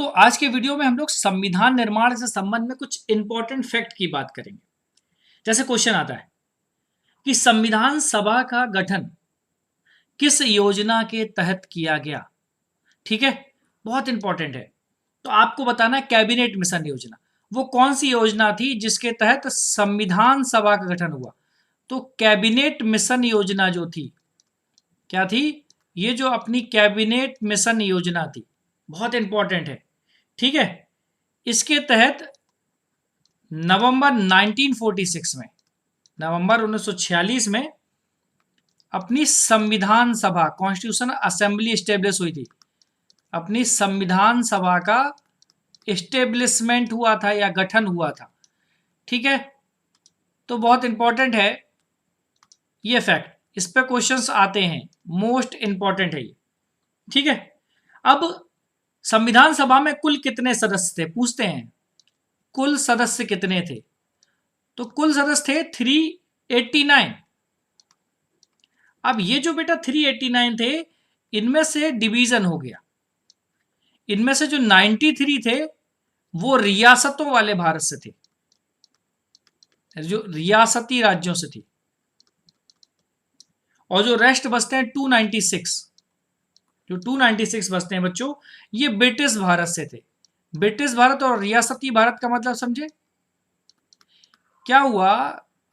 दोस्तों आज के वीडियो में हम लोग संविधान निर्माण से संबंध में कुछ इंपॉर्टेंट फैक्ट की बात करेंगे। जैसे क्वेश्चन आता है कि संविधान सभा का गठन किस योजना के तहत किया गया। ठीक है, बहुत इंपॉर्टेंट है। तो आपको बताना है कैबिनेट मिशन योजना, वो कौन सी योजना थी जिसके तहत संविधान सभा का गठन हुआ। तो कैबिनेट मिशन योजना जो थी, क्या थी? ये जो अपनी कैबिनेट मिशन योजना थी, बहुत इंपॉर्टेंट है। ठीक है, इसके तहत नवंबर 1946 में, नवंबर 1946 में अपनी संविधान सभा, कॉन्स्टिट्यूशन असेंबली स्टेब्लिश हुई थी। अपनी संविधान सभा का इस्टेब्लिशमेंट हुआ था या गठन हुआ था। ठीक है, तो बहुत इंपॉर्टेंट है ये फैक्ट, इस पे क्वेश्चंस आते हैं, मोस्ट इंपॉर्टेंट है ये। ठीक है, अब संविधान सभा में कुल कितने सदस्य थे पूछते हैं। कुल सदस्य कितने थे? तो कुल सदस्य थे 389। अब ये जो बेटा 389 थे, इनमें से डिवीजन हो गया। इनमें से जो 93 थे वो रियासतों वाले भारत से थे, जो रियासती राज्यों से थी। और जो रेस्ट बचते हैं 296, जो 296 बचते हैं बच्चों, ये ब्रिटिश भारत से थे। ब्रिटिश भारत और रियासती भारत का मतलब समझे क्या हुआ?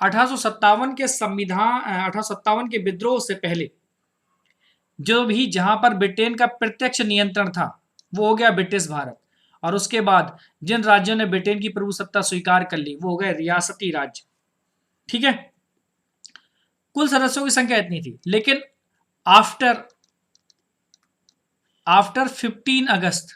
1857 के संविधान, 1857 के विद्रोह से पहले जो भी जहां पर ब्रिटेन का प्रत्यक्ष नियंत्रण था वो हो गया ब्रिटिश भारत, और उसके बाद जिन राज्यों ने ब्रिटेन की प्रभुसत्ता स्वीकार कर ली वो हो गए रियासती राज्य। ठीक है, कुल सदस्यों की संख्या इतनी थी। लेकिन आफ्टर 15 अगस्त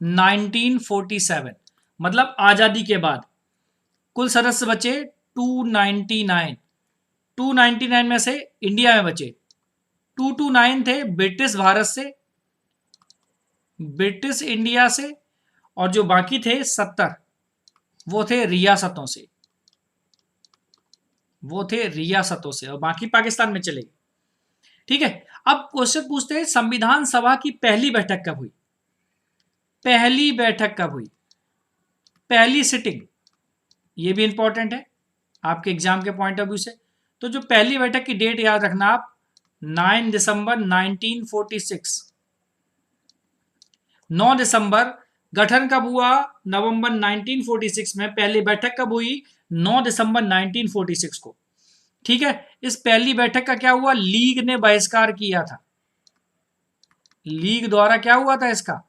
1947, मतलब आजादी के बाद कुल सदस्य बचे 299। 299 में से इंडिया में बचे 229 थे ब्रिटिश भारत से, ब्रिटिश इंडिया से, और जो बाकी थे 70 वो थे रियासतों से, वो थे रियासतों से, और बाकी पाकिस्तान में चले गए। ठीक है, अब क्वेश्चन पूछते हैं संविधान सभा की पहली बैठक कब हुई? पहली बैठक कब हुई? पहली सिटिंग, ये भी इंपॉर्टेंट है आपके एग्जाम के पॉइंट ऑफ व्यू से। तो जो पहली बैठक की डेट याद रखना आप, 9 दिसंबर 1946। 9 दिसंबर। गठन कब हुआ? नवंबर 1946 में। पहली बैठक कब हुई? 9 दिसंबर 1946 को। ठीक है, इस पहली बैठक का क्या हुआ? लीग ने बहिष्कार किया था। लीग द्वारा क्या हुआ था इसका?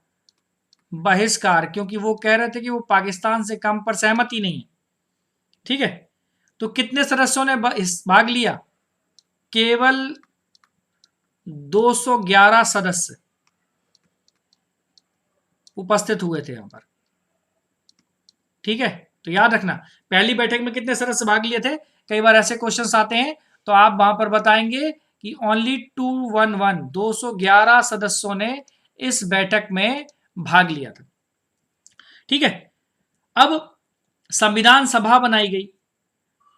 बहिष्कार, क्योंकि वो कह रहे थे कि वो पाकिस्तान से कम पर सहमति नहीं है। ठीक है, तो कितने सदस्यों ने भाग लिया? केवल 211 सदस्य उपस्थित हुए थे यहां पर। ठीक है, तो याद रखना पहली बैठक में कितने सदस्य भाग लिए थे। कई बार ऐसे क्वेश्चंस आते हैं तो आप वहां पर बताएंगे कि ओनली 211 सदस्यों ने इस बैठक में भाग लिया था। ठीक है, अब संविधान सभा बनाई गई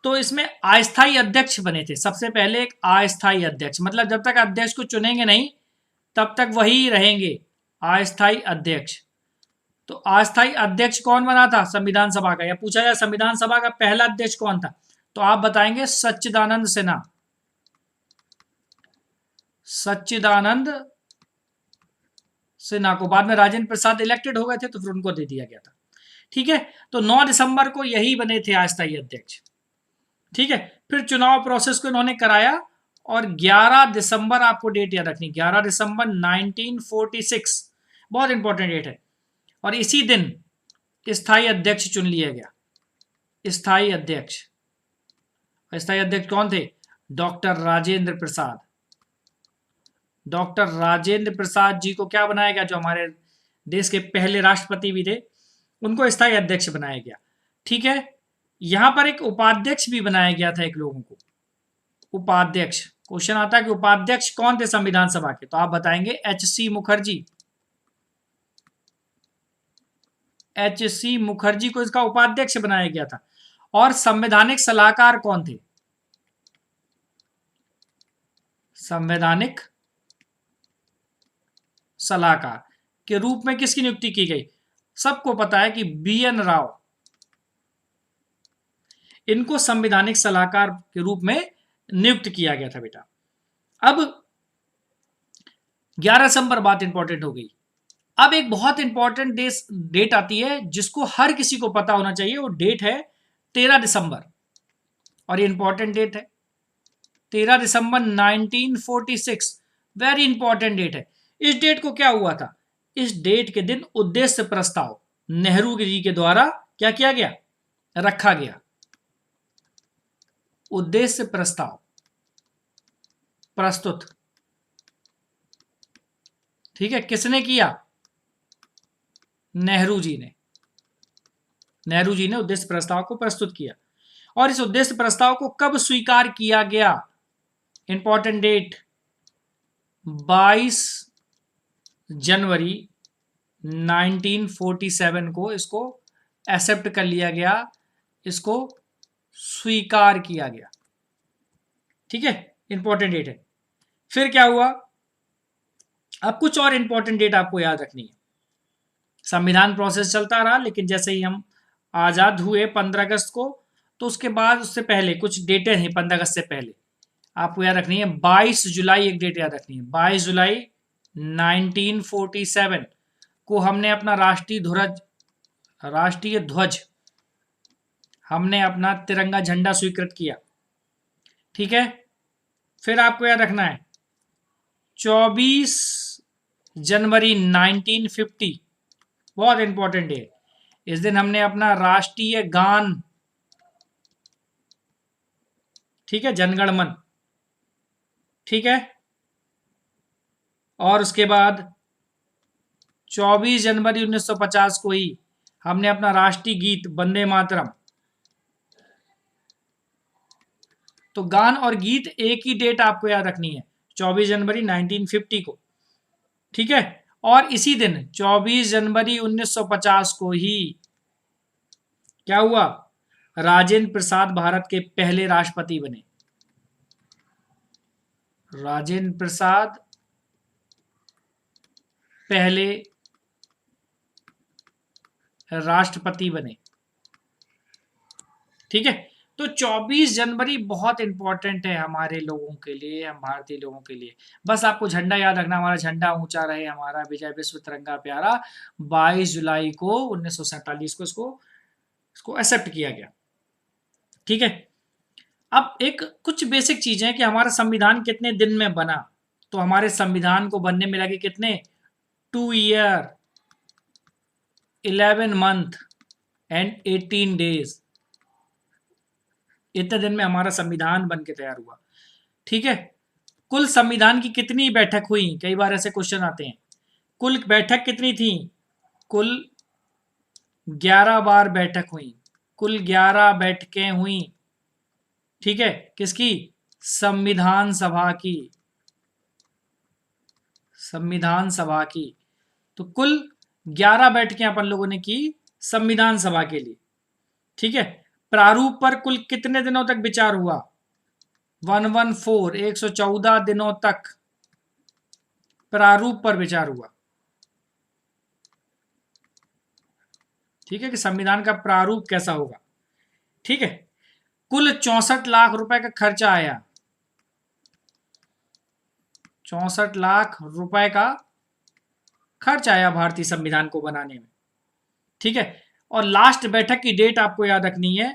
तो इसमें अस्थायी अध्यक्ष बने थे। सबसे पहले एक अस्थायी अध्यक्ष, मतलब जब तक अध्यक्ष को चुनेंगे नहीं तब तक वही रहेंगे, अस्थायी अध्यक्ष। तो अस्थायी अध्यक्ष कौन बना था संविधान सभा का? या पूछा जाए संविधान सभा का पहला अध्यक्ष कौन था, तो आप बताएंगे सच्चिदानंद सिन्हा। सच्चिदानंद सिन्हा को बाद में राजेंद्र प्रसाद इलेक्टेड हो गए थे तो फिर उनको दे दिया गया था। ठीक है, तो 9 दिसंबर को यही बने थे अस्थायी अध्यक्ष। ठीक है, फिर चुनाव प्रोसेस को इन्होंने कराया और 11 दिसंबर, आपको डेट याद रखनी, 11 दिसंबर 1946, बहुत इंपॉर्टेंट डेट है। और इसी दिन स्थायी अध्यक्ष चुन लिया गया। स्थायी अध्यक्ष, स्थायी अध्यक्ष कौन थे? डॉक्टर राजेंद्र प्रसाद। डॉक्टर राजेंद्र प्रसाद जी को क्या बनाया गया? जो हमारे देश के पहले राष्ट्रपति भी थे उनको स्थायी अध्यक्ष बनाया गया। ठीक है, यहां पर एक उपाध्यक्ष भी बनाया गया था, एक लोगों को उपाध्यक्ष। क्वेश्चन आता है कि उपाध्यक्ष कौन थे संविधान सभा के, तो आप बताएंगे एच.सी. मुखर्जी। एच.सी. मुखर्जी को इसका उपाध्यक्ष बनाया गया था। और संवैधानिक सलाहकार कौन थे? संवैधानिक सलाहकार के रूप में किसकी नियुक्ति की गई? सबको पता है कि BN राव, इनको संवैधानिक सलाहकार के रूप में नियुक्त किया गया था बेटा। अब 11 दिसंबर बात इंपॉर्टेंट हो गई। अब एक बहुत इंपॉर्टेंट डेट आती है जिसको हर किसी को पता होना चाहिए, वो डेट है 13 दिसंबर, और ये इंपॉर्टेंट डेट है 13 दिसंबर 1946, वेरी इंपॉर्टेंट डेट है। इस डेट को क्या हुआ था? इस डेट के दिन उद्देश्य प्रस्ताव नेहरू जी के द्वारा क्या किया गया? रखा गया। उद्देश्य प्रस्ताव प्रस्तुत, ठीक है, किसने किया? नेहरू जी ने। नेहरू जी ने उद्देश्य प्रस्ताव को प्रस्तुत किया। और इस उद्देश्य प्रस्ताव को कब स्वीकार किया गया? इंपॉर्टेंट डेट 22 जनवरी 1947 को इसको एक्सेप्ट कर लिया गया, इसको स्वीकार किया गया। ठीक है, इंपॉर्टेंट डेट है। फिर क्या हुआ? अब कुछ और इंपॉर्टेंट डेट आपको याद रखनी है। संविधान प्रोसेस चलता रहा, लेकिन जैसे ही हम आजाद हुए 15 अगस्त को, तो उसके बाद उससे पहले कुछ डेटें हैं 15 अगस्त से पहले आपको याद रखनी है। 22 जुलाई एक डेट याद रखनी है। 22 जुलाई 1947 को हमने अपना राष्ट्रीय ध्वज हमने अपना तिरंगा झंडा स्वीकृत किया। ठीक है, फिर आपको याद रखना है 24 जनवरी 1950, बहुत इंपॉर्टेंट है। इस दिन हमने अपना राष्ट्रीय गान, ठीक है, जनगण मन, ठीक है, और उसके बाद 24 जनवरी 1950 को ही हमने अपना राष्ट्रीय गीत वंदे मातरम। तो गान और गीत एक ही डेट आपको याद रखनी है, 24 जनवरी 1950 को। ठीक है, और इसी दिन 24 जनवरी 1950 को ही क्या हुआ? राजेंद्र प्रसाद भारत के पहले राष्ट्रपति बने। राजेंद्र प्रसाद पहले राष्ट्रपति बने। ठीक है, तो 24 जनवरी बहुत इंपॉर्टेंट है हमारे लोगों के लिए, हम भारतीय लोगों के लिए। बस आपको झंडा याद रखना, हमारा झंडा ऊंचा रहे, हमारा विजय विश्व तिरंगा प्यारा। 22 जुलाई को 1947 को इसको एक्सेप्ट किया गया। ठीक है, अब एक कुछ बेसिक चीजें कि हमारा संविधान कितने दिन में बना। तो हमारे संविधान को बनने में लगे कितने? 2 ईयर 11 मंथ एंड 18 डेज। इतने दिन में हमारा संविधान बन के तैयार हुआ। ठीक है, कुल संविधान की कितनी बैठक हुई? कई बार ऐसे क्वेश्चन आते हैं। कुल बैठक कितनी थी? कुल 11 बार बैठक हुई। कुल 11 बैठकें हुई। ठीक है, किसकी? संविधान सभा की। संविधान सभा की। तो कुल 11 बैठकें अपन लोगों ने की संविधान सभा के लिए। ठीक है, प्रारूप पर कुल कितने दिनों तक विचार हुआ? 114 दिनों तक प्रारूप पर विचार हुआ। ठीक है, कि संविधान का प्रारूप कैसा होगा। ठीक है, कुल 64 लाख रुपए का खर्चा आया। 64 लाख रुपए का खर्च आया भारतीय संविधान को बनाने में। ठीक है, और लास्ट बैठक की डेट आपको याद रखनी है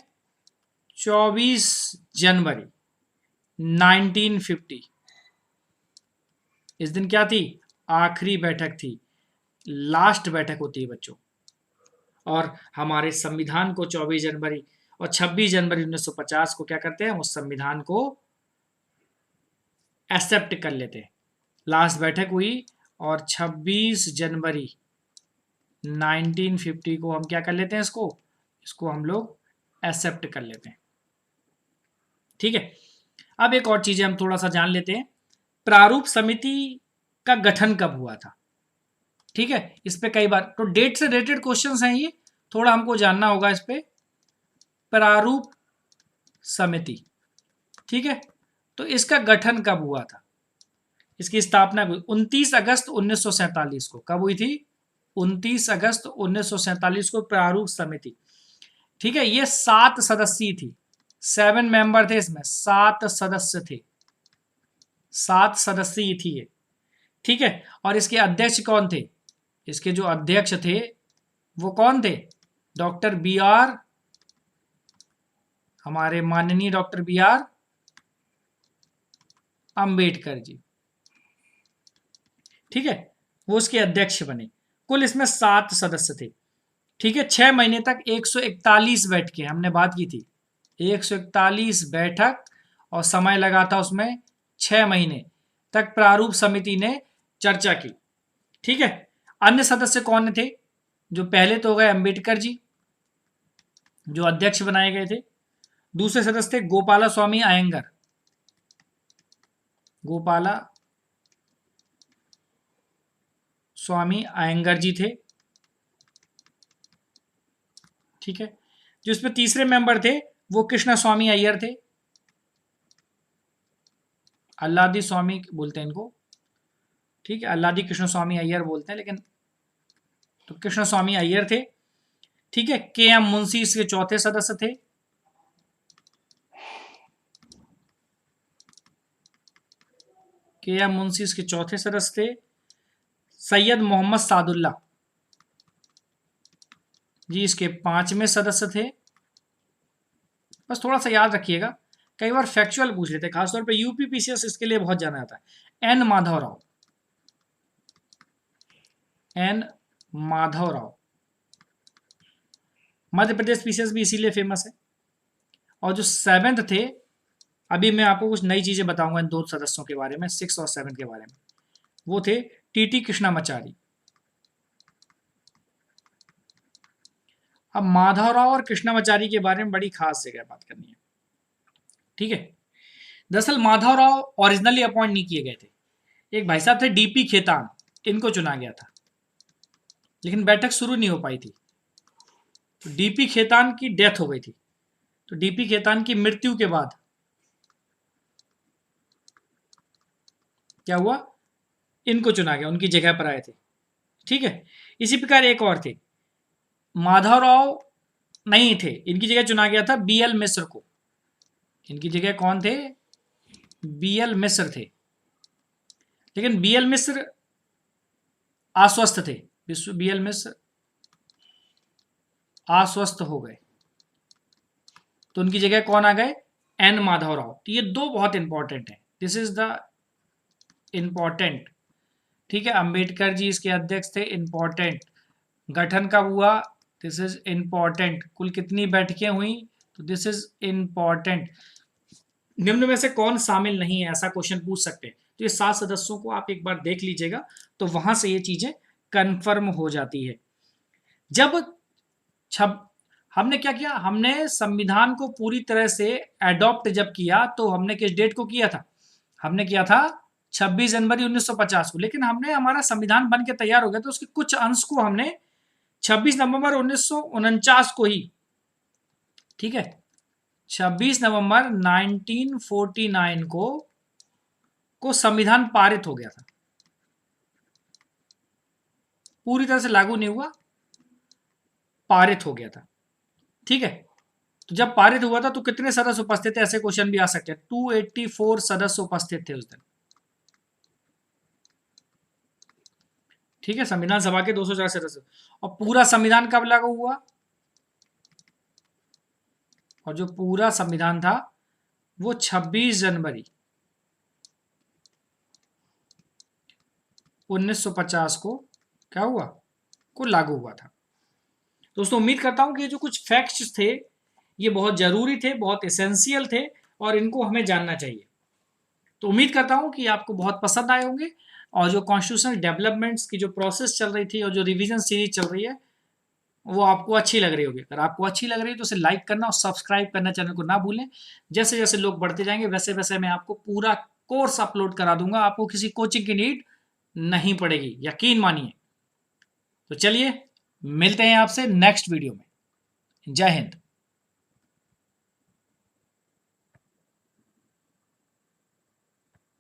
24 जनवरी 1950। इस दिन क्या थी? आखिरी बैठक थी, लास्ट बैठक होती है बच्चों। और हमारे संविधान को 24 जनवरी और 26 जनवरी 1950 को क्या करते हैं? उस संविधान को एक्सेप्ट कर लेते हैं। लास्ट बैठक हुई और 26 जनवरी 1950 को हम क्या कर लेते हैं? इसको हम लोग एक्सेप्ट कर लेते हैं। ठीक है, अब एक और चीजें हम थोड़ा सा जान लेते हैं। प्रारूप समिति का गठन कब हुआ था? ठीक है, इस पे कई बार तो डेट से रिलेटेड क्वेश्चंस हैं, ये थोड़ा हमको जानना होगा इस पे। प्रारूप समिति, ठीक है, तो इसका गठन कब हुआ था? इसकी स्थापना 29 अगस्त 1947 को। कब हुई थी? 29 अगस्त 1947 को प्रारूप समिति, ठीक है, ये 7 सदस्यीय थी, 7 मेंबर थे इसमें, 7 सदस्य थे, 7 सदस्यीय थी ये, ठीक है। और इसके अध्यक्ष कौन थे? इसके जो अध्यक्ष थे वो कौन थे? डॉक्टर बी आर, हमारे माननीय doctor B are Ambedkar ji, ठीक है, वो उसके अध्यक्ष बने। कुल इसमें 7 सदस्य थे, ठीक है। 6 महीने तक 141 बैठकें, हमने बात की थी, 141 बैठक, और समय लगा था उसमें 6 महीने तक प्रारूप समिति ने चर्चा की, ठीक है। अन्य सदस्य कौन थे? जो पहले तो हो गए अंबेडकर जी, जो अध्यक्ष बनाए गए थे। दूसरे सदस्य थे गोपाला स्वामी अयंगर, गोपाला स्वामी अयंगर जी थे, ठीक है। जो इसमें तीसरे मेंबर थे वो कृष्णा स्वामी अय्यर थे, अल्लादी स्वामी बोलते हैं इनको, ठीक है, अल्लादी कृष्ण स्वामी अय्यर बोलते हैं, लेकिन तो कृष्ण स्वामी अय्यर थे, ठीक है। के एम मुंशी इसके चौथे सदस्य थे, के एम मुंशी इसके चौथे सदस्य थे। सैयद मोहम्मद सादुल्ला जी इसके 5वें सदस्य थे। बस थोड़ा सा याद रखिएगा, कई बार फैक्चुअल पूछ लेते हैं, खासतौर पे यूपीपीसीएस इसके लिए बहुत जाना जाता है। N Madhavrao, N Madhavrao, Madhya Pradesh PCS भी इसीलिए फेमस है। और जो 7th थे, अभी मैं आपको कुछ नई चीजें बताऊंगा इन 2 सदस्यों के बारे में, 6 और 7 के बारे में, वो थे टीटी कृष्णामाचारी। अब माधवराव और कृष्णामाचारी के बारे में बड़ी खास जगह बात करनी है, ठीक है। दरअसल माधवराव ओरिजिनली अपॉइंट नहीं किए गए थे, एक भाई साहब थे डीपी खेतान, इनको चुना गया था, लेकिन बैठक शुरू नहीं हो पाई थी, तो डीपी खेतान की डेथ हो गई थी, तो डीपी खेतान की मृत्यु के बाद क्या हुआ, इनको चुना गया, उनकी जगह पर आए थे, ठीक है। इसी प्रकार एक और थे, माधवराव नहीं थे, इनकी जगह चुना गया था बीएल मिश्र को। इनकी जगह कौन थे? बीएल मिश्र थे, लेकिन बीएल मिश्र आश्वस्त थे, बीएल मिश्र आश्वस्त हो गए, तो उनकी जगह कौन आ गए? एन माधवराव। तो ये 2 बहुत इंपॉर्टेंट है, दिस इज द इंपॉर्टेंट, ठीक है। अंबेडकर जी इसके अध्यक्ष थे, इंपॉर्टेंट। गठन कब हुआ? This is important. कुल कितनी बैठकें हुई? तो दिस इज इंपॉर्टेंट। निम्न में से कौन शामिल नहीं है, ऐसा क्वेश्चन पूछ सकते हैं। तो ये 7 सदस्यों को आप एक बार देख लीजिएगा, तो वहां से ये चीजें कंफर्म हो जाती है। जब हमने क्या किया, हमने संविधान को पूरी तरह से एडॉप्ट जब किया, तो हमने किस डेट को किया था? हमने किया था 26 जनवरी 1950 को, लेकिन हमने हमारा संविधान बन के तैयार हो गया, तो उसके कुछ अंश को हमने 26 नवंबर 1949 को ही, ठीक है, 26 नवंबर 1949 को संविधान पारित हो गया था, पूरी तरह से लागू नहीं हुआ, पारित हो गया था, ठीक है। तो जब पारित हुआ था तो कितने सदस्य उपस्थित थे, ऐसे क्वेश्चन भी आ सकते हैं। 284 सदस्य उपस्थित थे उस दिन, ठीक है, संविधान सभा के 204 सदस्य। और पूरा संविधान कब लागू हुआ? और जो पूरा संविधान था वो 26 जनवरी 1950 को क्या हुआ? को लागू हुआ था। दोस्तों उम्मीद करता हूं कि ये जो कुछ फैक्ट्स थे ये बहुत जरूरी थे, बहुत एसेंशियल थे, और इनको हमें जानना चाहिए। तो उम्मीद करता हूं कि आपको बहुत पसंद आए होंगे, और जो कॉन्स्टिट्यूशनल डेवलपमेंट्स की जो प्रोसेस चल रही थी और जो रिवीजन सीरीज चल रही है वो आपको अच्छी लग रही होगी। अगर आपको अच्छी लग रही है तो उसे लाइक करना और सब्सक्राइब करना चैनल को ना भूलें। जैसे जैसे लोग बढ़ते जाएंगे वैसे वैसे मैं आपको पूरा कोर्स अपलोड करा दूंगा, आपको किसी कोचिंग की नीड नहीं पड़ेगी, यकीन मानिए। तो चलिए मिलते हैं आपसे नेक्स्ट वीडियो में। जय हिंद।